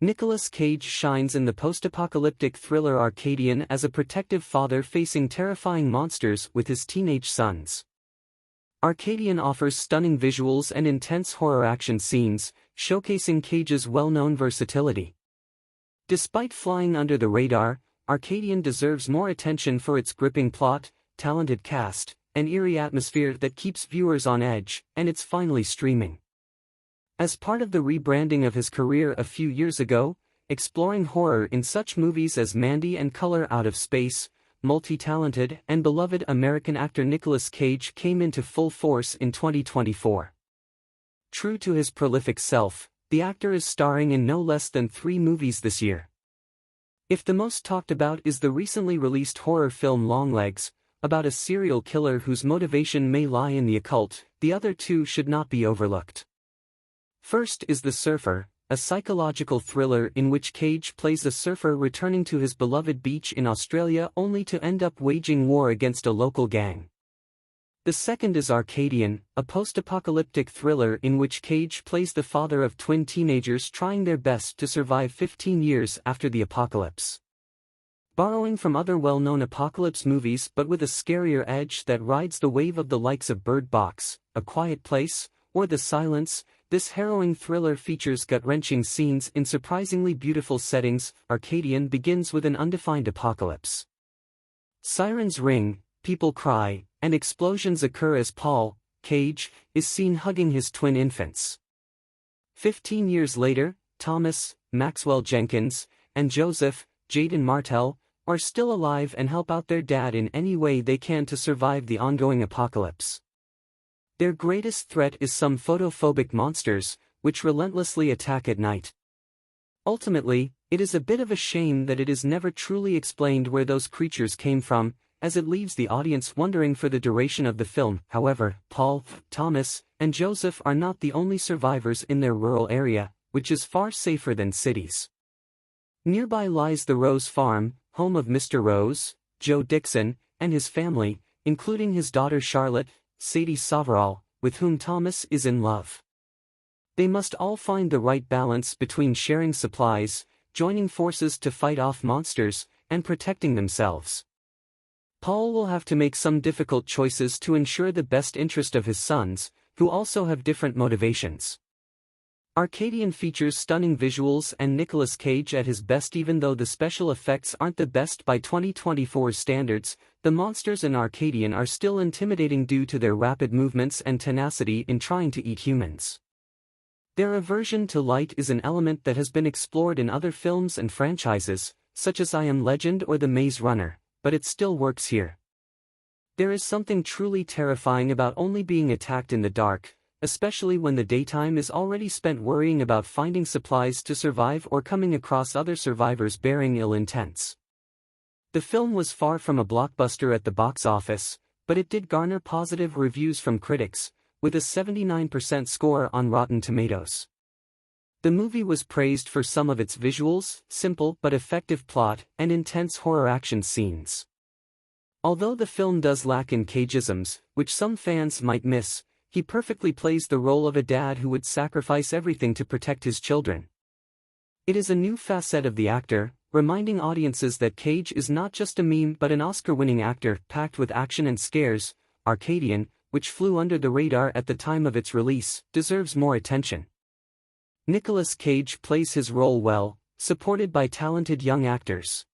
Nicolas Cage shines in the post-apocalyptic thriller Arcadian as a protective father facing terrifying monsters with his teenage sons. Arcadian offers stunning visuals and intense horror action scenes, showcasing Cage's well-known versatility. Despite flying under the radar, Arcadian deserves more attention for its gripping plot, talented cast, and eerie atmosphere that keeps viewers on edge, and it's finally streaming. As part of the rebranding of his career a few years ago, exploring horror in such movies as Mandy and Color Out of Space, multi-talented and beloved American actor Nicolas Cage came into full force in 2024. True to his prolific self, the actor is starring in no less than 3 movies this year. If the most talked about is the recently released horror film Longlegs, about a serial killer whose motivation may lie in the occult, the other 2 should not be overlooked. First is The Surfer, a psychological thriller in which Cage plays a surfer returning to his beloved beach in Australia only to end up waging war against a local gang. The second is Arcadian, a post-apocalyptic thriller in which Cage plays the father of twin teenagers trying their best to survive 15 years after the apocalypse. Borrowing from other well-known apocalypse movies but with a scarier edge that rides the wave of the likes of Bird Box, A Quiet Place, or The Silence, this harrowing thriller features gut-wrenching scenes in surprisingly beautiful settings. Arcadian begins with an undefined apocalypse. Sirens ring, people cry, and explosions occur as Paul, Cage, is seen hugging his twin infants. 15 years later, Thomas, Maxwell Jenkins, and Joseph, Jaden Martell, are still alive and help out their dad in any way they can to survive the ongoing apocalypse. Their greatest threat is some photophobic monsters, which relentlessly attack at night. Ultimately, it is a bit of a shame that it is never truly explained where those creatures came from, as it leaves the audience wondering for the duration of the film. However, Paul, Thomas, and Joseph are not the only survivors in their rural area, which is far safer than cities. Nearby lies the Rose Farm, home of Mr. Rose, Joe Dixon, and his family, including his daughter Charlotte, Sadie Soverall, with whom Thomas is in love. They must all find the right balance between sharing supplies, joining forces to fight off monsters, and protecting themselves. Paul will have to make some difficult choices to ensure the best interest of his sons, who also have different motivations. Arcadian features stunning visuals and Nicolas Cage at his best. Even though the special effects aren't the best by 2024 standards, the monsters in Arcadian are still intimidating due to their rapid movements and tenacity in trying to eat humans. Their aversion to light is an element that has been explored in other films and franchises, such as I Am Legend or The Maze Runner, but it still works here. There is something truly terrifying about only being attacked in the dark, especially when the daytime is already spent worrying about finding supplies to survive or coming across other survivors bearing ill intents. The film was far from a blockbuster at the box office, but it did garner positive reviews from critics, with a 79% score on Rotten Tomatoes. The movie was praised for some of its visuals, simple but effective plot, and intense horror action scenes. Although the film does lack in Cageisms, which some fans might miss, he perfectly plays the role of a dad who would sacrifice everything to protect his children. It is a new facet of the actor, reminding audiences that Cage is not just a meme but an Oscar-winning actor packed with action and scares. Arcadian, which flew under the radar at the time of its release, deserves more attention. Nicolas Cage plays his role well, supported by talented young actors.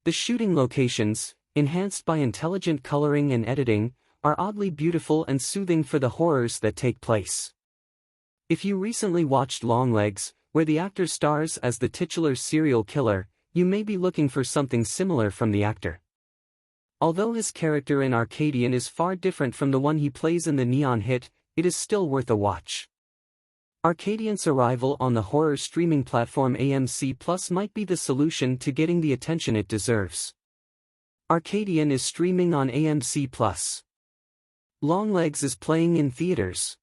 The shooting locations, enhanced by intelligent coloring and editing, are oddly beautiful and soothing for the horrors that take place. If you recently watched Longlegs, where the actor stars as the titular serial killer, you may be looking for something similar from the actor. Although his character in Arcadian is far different from the one he plays in the neon hit, it is still worth a watch. Arcadian's arrival on the horror streaming platform AMC Plus might be the solution to getting the attention it deserves. Arcadian is streaming on AMC Plus. Longlegs is playing in theaters.